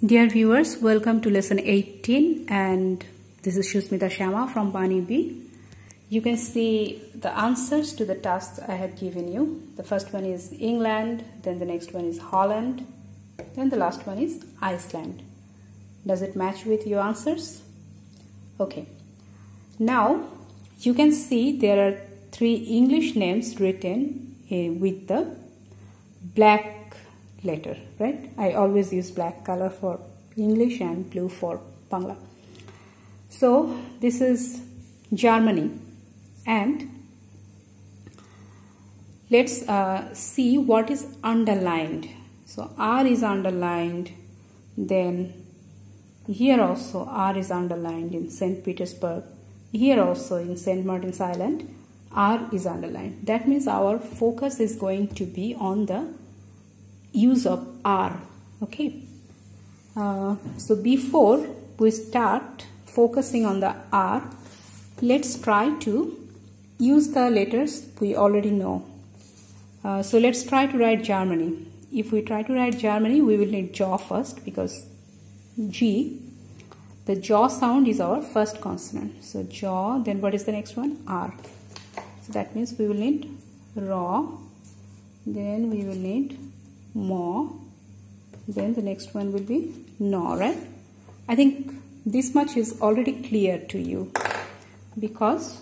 Dear viewers, welcome to lesson 18, and this is Shusmita Shyama from Baneebee. You can see the answers to the tasks I have given you. The first one is England, then the next one is Holland, then the last one is Iceland. Does it match with your answers? Okay. Now you can see there are 3 English names written with the black letter, right? I always use black color for English and blue for Bangla. So this is Germany, and let's see what is underlined. So R is underlined, then here also R is underlined in St. Petersburg, here also in St. Martin's Island R is underlined. That means our focus is going to be on the use of R. Okay, so before we start focusing on the R, let's try to use the letters we already know. So let's try to write Germany. If we try to write Germany, we will need jaw first, because G, the jaw sound is our first consonant. So jaw, then what is the next one? R. So that means we will need raw, then we will need mo, then the next one will be no, right? I think this much is already clear to you because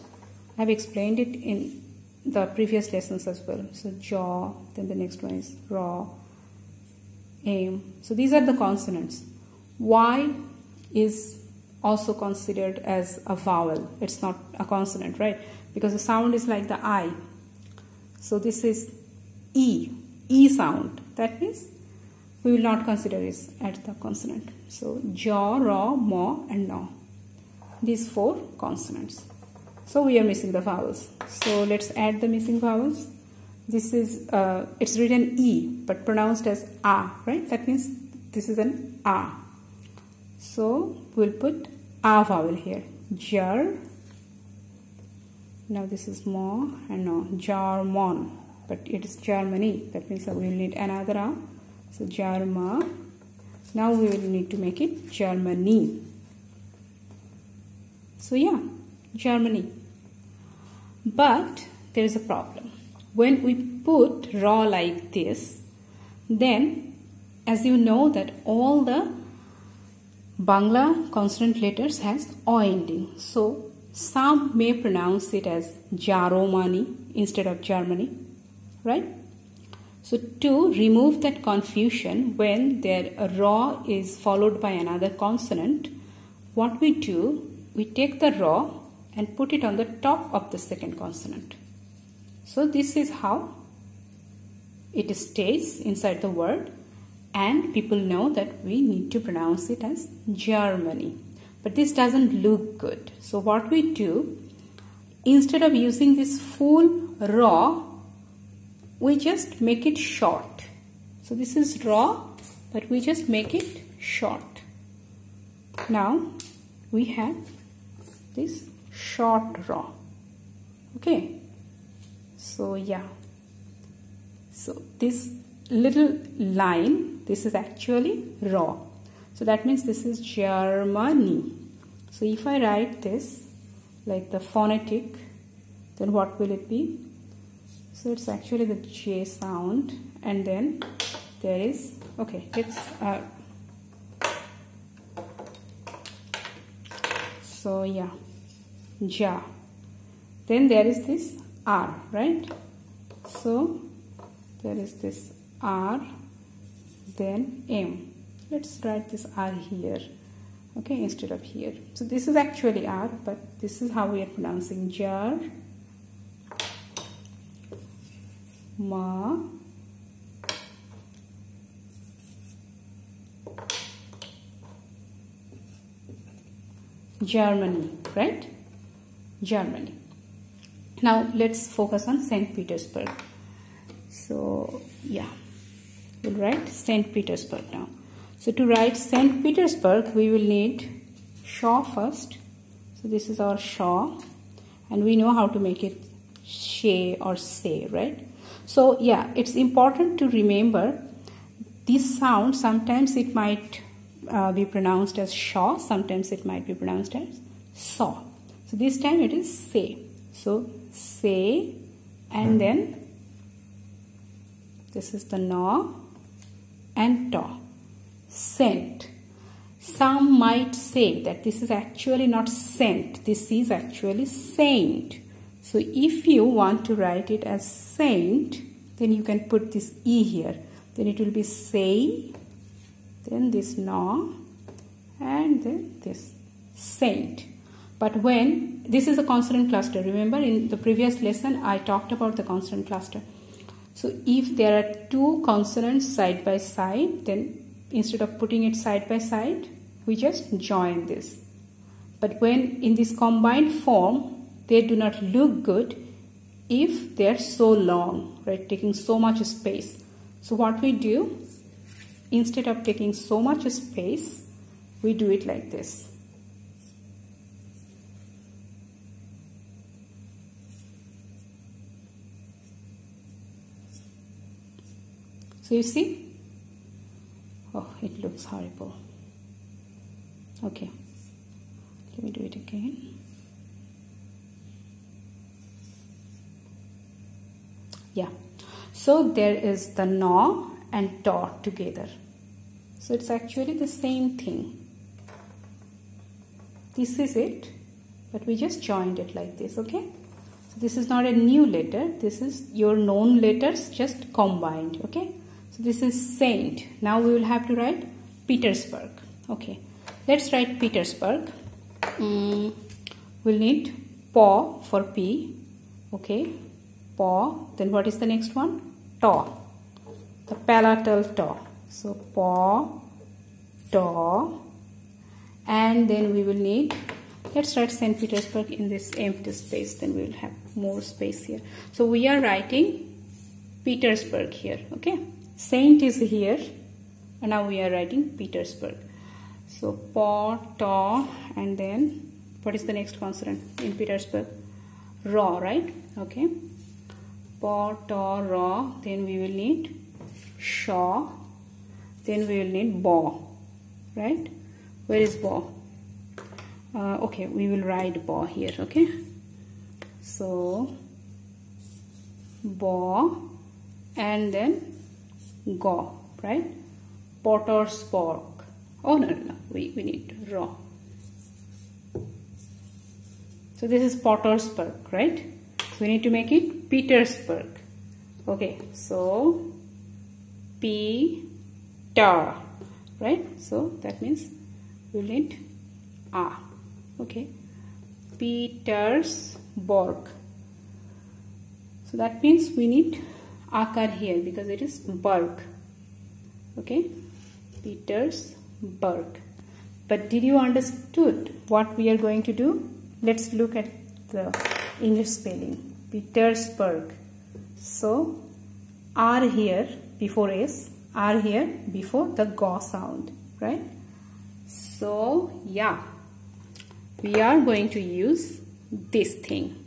I've explained it in the previous lessons as well. So jaw, then the next one is raw, aim. So these are the consonants. Y is also considered as a vowel. It's not a consonant, right? Because the sound is like the I. So this is E sound. That means we will not consider it as the consonant. So jaw, raw, mo and no. These 4 consonants. So we are missing the vowels. So let's add the missing vowels. This is, it's written E but pronounced as A, right? That means this is an A. So we'll put A vowel here. Jar. Now this is mo and no. Jarmon. But it is Germany. That means we will need another A. So Jarma. Now we will need to make it Germany. So yeah, Germany. But there is a problem. When we put raw like this, then as you know that all the Bangla consonant letters has O ending. So some may pronounce it as Jaromani instead of Germany, right? So to remove that confusion when their raw is followed by another consonant, what we do, we take the raw and put it on the top of the second consonant. So this is how it stays inside the word, and people know that we need to pronounce it as Germany. But this doesn't look good. So what we do, instead of using this full raw, we just make it short. So this is raw, but we just make it short. Now we have this short raw. Okay. So yeah. So this little line, this is actually raw. So that means this is Germany. So if I write this like the phonetic, then what will it be? So it's actually the J sound, and then there is, okay, it's so yeah, ja. Then there is this R, right? So there is this R, then M. Let's write this R here, okay, instead of here. So this is actually R, but this is how we are pronouncing jar. Ma, Germany, right? Germany. Now let's focus on St. Petersburg. So yeah, we'll write St. Petersburg now. So to write St. Petersburg, we will need shaw first. So this is our shaw, and we know how to make it she or say, right? So yeah, it's important to remember this sound. Sometimes it might be pronounced as shaw, sometimes it might be pronounced as saw. So this time it is say. So say, and then this is the na and ta. Scent. Some might say that this is actually not scent, this is actually saint. So if you want to write it as saint, then you can put this e here. Then it will be say, then this na, and then this saint. But when this is a consonant cluster, remember in the previous lesson I talked about the consonant cluster. So if there are two consonants side by side, then instead of putting it side by side, we just join this. But when in this combined form, they do not look good if they are so long, right, taking so much space. So what we do, instead of taking so much space, we do it like this. So you see, oh, it looks horrible. Okay, let me do it again. Yeah, so there is the na and ta together. So it's actually the same thing. This is it, but we just joined it like this, okay? So this is not a new letter, this is your known letters just combined, okay? So this is saint. Now we will have to write Petersburg, okay? Let's write Petersburg. We'll need paw for P, okay? Paw. Then what is the next one? Taw. The palatal taw. So paw, taw, and then we will need. Let's write St. Petersburg in this empty space. Then we will have more space here. So we are writing Petersburg here, okay? Saint is here, and now we are writing Petersburg. So paw, taw, and then what is the next consonant in Petersburg? Raw, right? Okay. Paw, taw, raw. Then we will need shaw. Then we will need baw, right? Where is baw? Okay, we will write baw here, okay? So baw, and then go, right? Petersburg. Oh no, we need raw. So this is Petersburg, right? So we need to make it Petersburg. Okay, so Peter, right? So that means we need A. Okay, Petersburg. So that means we need akar here because it is Berg. Okay, Petersburg. But did you understood what we are going to do? Let's look at the English spelling. Petersburg. So R here before S, R here before the G sound, right? So yeah, we are going to use this thing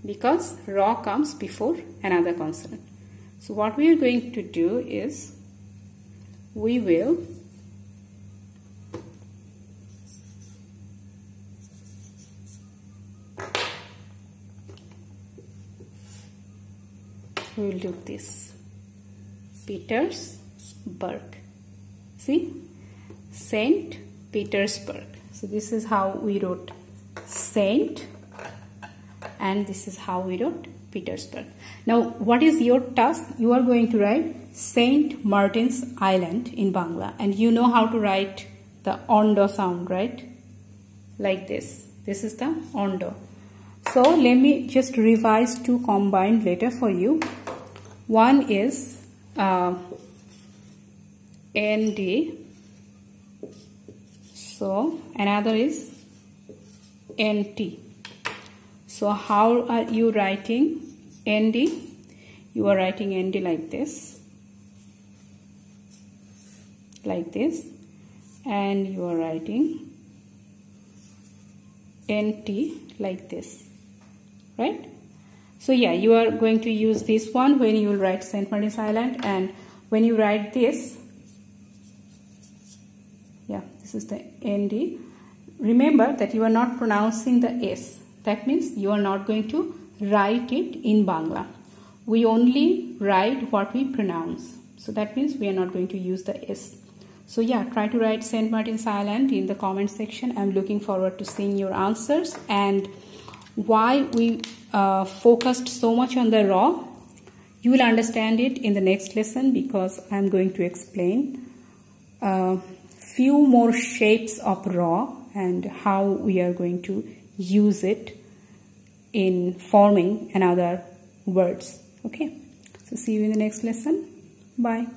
because raw comes before another consonant. So what we are going to do is we will do this. Petersburg. See? St. Petersburg. So this is how we wrote Saint, and this is how we wrote Petersburg. Now what is your task? You are going to write Saint Martin's Island in Bangla, and you know how to write the ondo sound, right? Like this. This is the ondo. So let me just revise two combined letters for you. One is ND. So another is NT. So how are you writing ND? You are writing ND like this, and you are writing NT like this, right? So yeah, you are going to use this one when you will write St. Martin's Island, and when you write this, Yeah, this is the ND. Remember that you are not pronouncing the S. That means you are not going to write it in Bangla. We only write what we pronounce. So that means we are not going to use the S. So yeah, try to write St. Martin's Island in the comment section. I'm looking forward to seeing your answers. And why we focused so much on the raw, you will understand it in the next lesson, because I'm going to explain few more shapes of raw and how we are going to use it in forming another words. Okay, so see you in the next lesson. Bye.